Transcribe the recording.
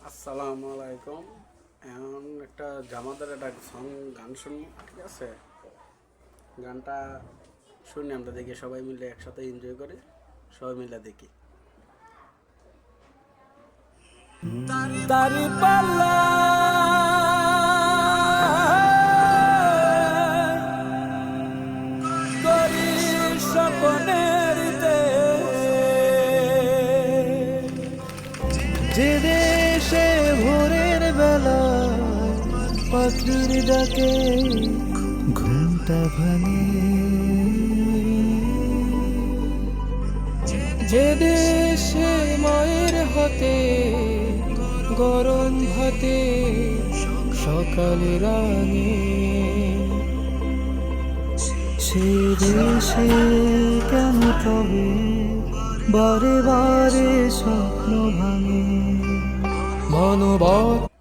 আসসালামু আলাইকুম। এখন একটা জামাতের একটা সং গান শুনি, ঠিক আছে? গানটা শুনি, আমরা দেখি সবাই মিলে একসাথে এনজয় করি, সবাই মিলে দেখি। দাড়ি পাল্লা করি স্বপ্নের যে দেশে ভোরের বেলায় পাখির ডাকে ঘুমটা ভাঙে, যে দেশে মায়ের হাতে গরম ভাতে সকালে রাঙে, সে দেশে কেন তবে বারে বারে স্বপ্ন ভাঙে? মানবতা